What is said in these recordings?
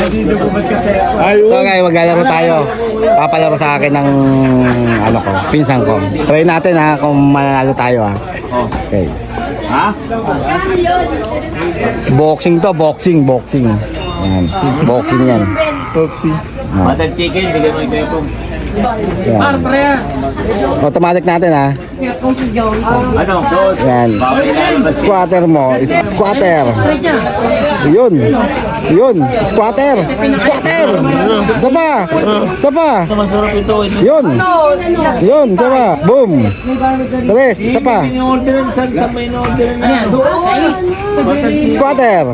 So guys, maglalaro tayo. Papalaro sa akin ng ano ko, pinsan ko. Try natin ha kung mananalo tayo ha. Okay. Ha? Boxing to, boxing. Yan. Boxing yan. Butter chicken, bigyan mo yung kayo po. Yan. Automatic natin ha. Ano? Dos. Yan. Squatter mo. Squatter. Yun. Squatter. Isa pa. Masarap ito. Yun. Isa pa. Boom. Tres. Isa pa. In-orderan, saan may in-orderan na? Squatter.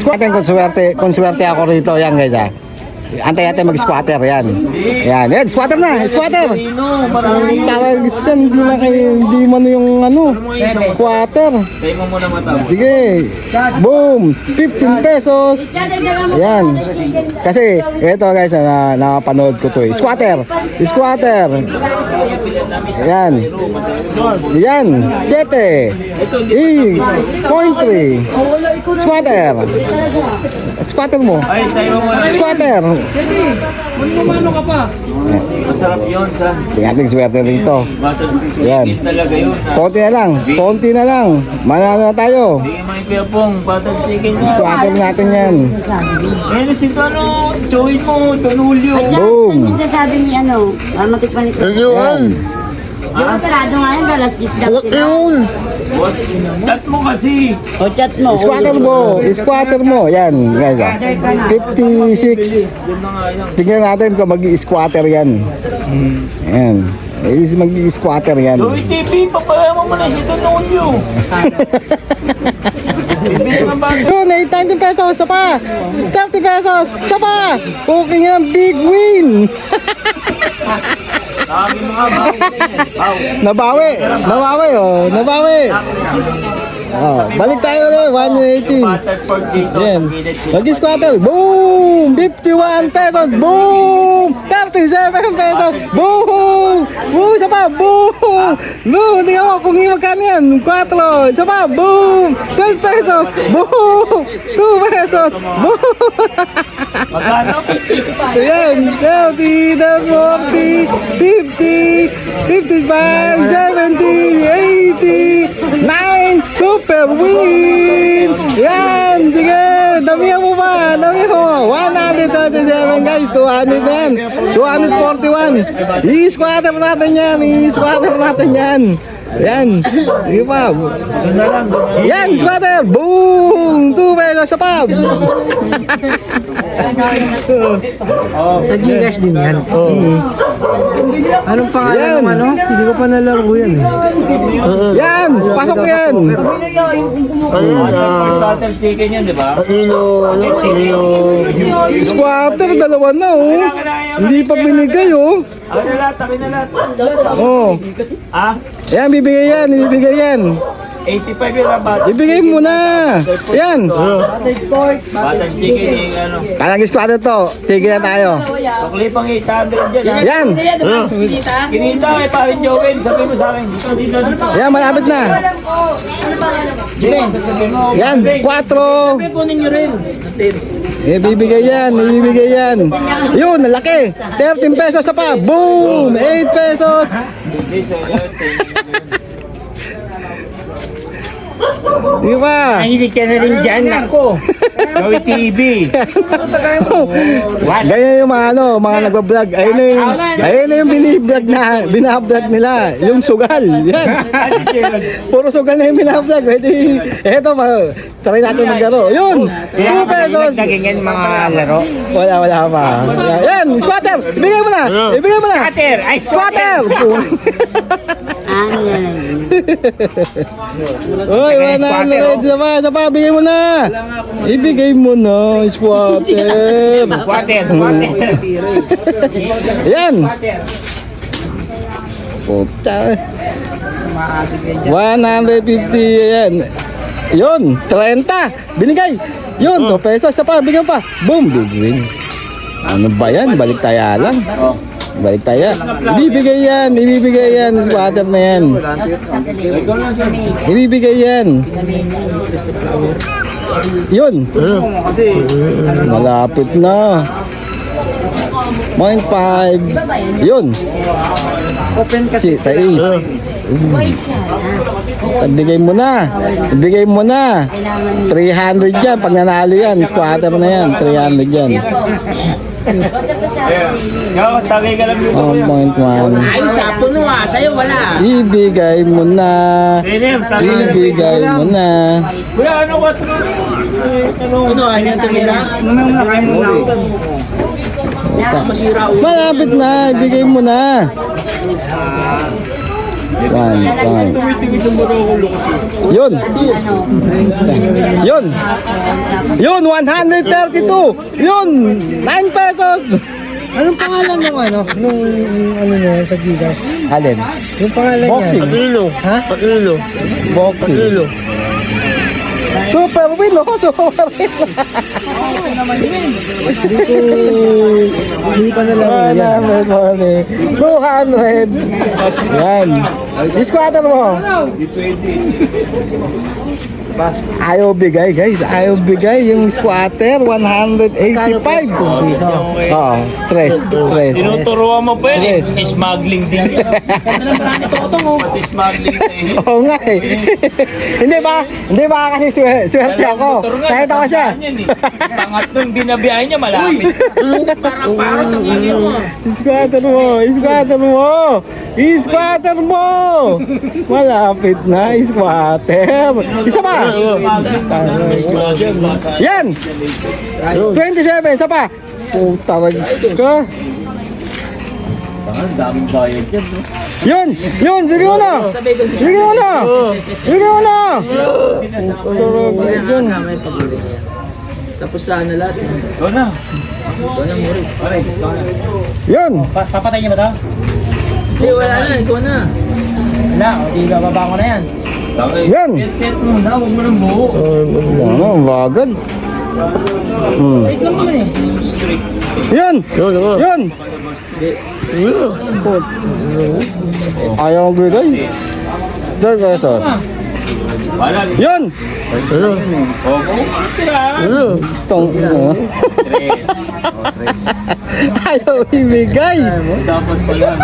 Squatter kung swerte ako rito. Yan guys ha. Antay natin mag-squatter yan. Yan, squatter na, squatter. Talag hindi na kayo, hindi man yung ano, squatter. Tayo mo muna mata. Sige. Boom, 15 pesos. Yan. Kasi ito guys, nakapanood ko to eh. Squatter. Yan. 7. 0.3. Squatter mo. Ay, tayo mo muna. Squatter. Ano ka pa? Masarap yun, san? Tingnan natin swerte rito. Butter Yan. chicken talaga yun. Konti na lang. Manalo na tayo. Bigyan mo yung kuya pong butter chicken niya. Squatter natin yan. Ayun si ano, join mo, Don Julio. Boom. Sabi ni ano, matikman ito. Yan. Di ba sarado nga yun, alas 10 daw sila. Boss, chat mo kasi. O chat mo. Squatter mo. Yan, guys. 56. Yun na nga yan. Tingnan natin kung mag-i-squatter yan. Yan. Mag-i-squatter yan. Joey TV, papaya mo muna si Don Julio. Bibili ng bago. Yun, 90 pesos. Isa pa. 30 pesos. Isa pa. Okay nga, big win. Sabi mo nga ba? Nabawi. Balik tayo ulit. 180. Butter pork dito. Yan. Mag-squatter. Boom! 51 pesos. Boom! 37 pesos. Boom! Boom! Isa pa. Boom! Boom! Tingnan mo kung magkano yan. 4. Isa pa. Boom! 12 pesos. Boom! 2 pesos. Boom! Magkano? Ayan. 30, 40, 50, 55, 70, 80, 9, super win! Yan! Sige! Damihan mo ba? 137 guys! 200 na yan! 241! I-squatter natin yan! Yan! Sige pa! Yan! Squatter! Boom! 2 pesos sa pub! Sa Gcash din yan. Anong pangalan ng ano? Hindi ko pa nalaro yan eh. Yan! Pasok ko yan! Butter chicken yan, di ba? Squatter, dalawa na oh! Hindi pa binigay oh! Akin na lahat. Oh! Ah? Yan, ibibigay yan! 85 yung rabat. Ibigay mo na! Yan! Butter chicken yung ano. Kalang squatter to, tigil na tayo. Sukli pang 800 dyan. Yan! Kinita eh, parin Joven. Sabi mo sa akin. Dito. Yan, malapit na! Joven, sasabihin mo. Yan, 4! Kunin nyo rin. Ibibigay yan! Yun, laki! 13 pesos na pa! Boom! 8 pesos! Di ba? Mahilig ka na rin dyan, ako. Joey TV. Ganyan yung mga nagbablog. Ayun na yung binablog nila. Yung sugal. Yan. Puro sugal na yung binablog. Eto, try natin maglaro. Yun! 2 pesos! Nagingin mga laro. Wala pa. Yan! Squatter! Ibigay mo na! Squatter! Ay, Squatter! Ano yan? Uy, 100! Isa pa, bigay mo na! Ibigay mo na, squatter! Squatter! Yan! Puta! 150 yan! Yun! 30! Binigay! Yun! 2 pesos! Isa pa, bigyan pa! Boom! Big win! Ano ba yan? Balik taya lang! Balik tayo. Ibibigay yan. Squatter na yan. Ibibigay yan. Yun. Kasi, Malapit na. 0.5. Yun. open kasi Sa is. White sana. Ibigay mo na. Ibigay mo na. Kailangan 300 yan. Pag nanalo yan, squatter na yan. 300 yan. basta pa sa akin. Yo, tagay ka lang dito Oh, kuya. 0.1. Ayun, sapo no sa'yo wala. Ibigay mo na. Renem, tagay ka lang. Ibigay mo na. Kuya, ano ba? Ano, Ayun sa mira? Nakain mo na. Masira ulo. Malapit na. Ibigay mo na. One. tumitingin sa Morocco kasi. Yun. Ano? Yun. Yun, 132. Yun, 9 pesos. Anong pangalan ng ano? Nung ano na yan sa Gcash? Alin? Yung pangalan Boxing. niya? Ha? Boxing. Super win, oh. Super win. Hindi pa nalaro yan. 200. Yan. Squatter mo. Ayaw bigay, guys. Ayaw bigay yung squatter. 185. Oo. Tres. Tinuturuan mo pa yun eh. Smuggling din yan. Kasi smuggling sa inyo. Oo nga eh. Hindi ba kasi swerte ako. Kahit ako siya. Pangatlong binabiyahe niya malapit. Parang tangingin mo. Squatter mo. Malapit na, squatter. Isa pa. Yan. 27, isa pa. Tawag ka. Daming bayad yan. Yun, bigyan mo na. Tapos saan na lahat? Go na. Yun. Papatay niya ba ito? Hindi, wala na. Ikaw na. Wala, di bababa ko na yan. Yan. Pet muna, huwag mo ng buo. Ano, bagad. Wait lang naman eh. Yun. Ayaw mo bigay. 10 pesos. Wala. Yun. Tong. Ayaw ibigay. Dapat pa yan.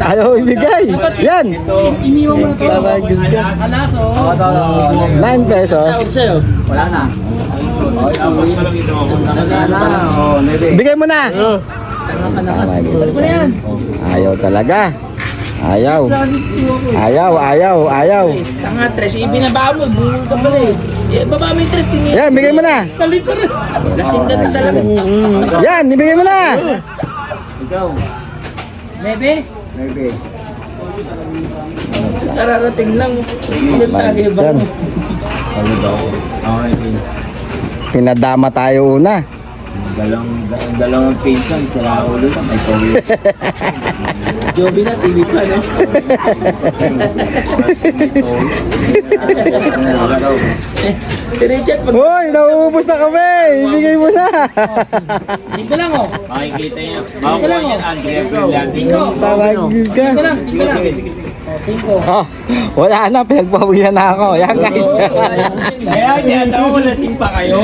Ayaw ibigay. Yan. Iniwan mo na ito. Tabagin ka. Alaso. 9 pesos. Wala na. Bigay mo na. Balik mo na yan. Ayaw talaga. Ayaw. Francis, iwan ko. Ayaw. Tanga, tres. Ibinaba mo. Bungal ka pala eh. Baba mo yung tres. Tingin. Yan, bigay mo na. Kalito rin. Lasing ka na talaga. Yan, ibigay mo na. Ikaw. Bebe. Kararating lang. Pinatali ba? Yan. Pinadama tayo una. Dalawang pinsan. Sila ulo lang. Ay, Kobe. Joby na, TV pa, no? Si Richard, pag Hoy, nauubos na kami. Ibigay mo na. Dito lang oh. makikita niya. Dito lang oh. Andrea Brillantes. Tawagin ka. Dito lang, sige lang. Oh, 5. Oh, wala na. Pinagpawilan na ako. Yan, guys. Kaya niya, lasing pa kayo.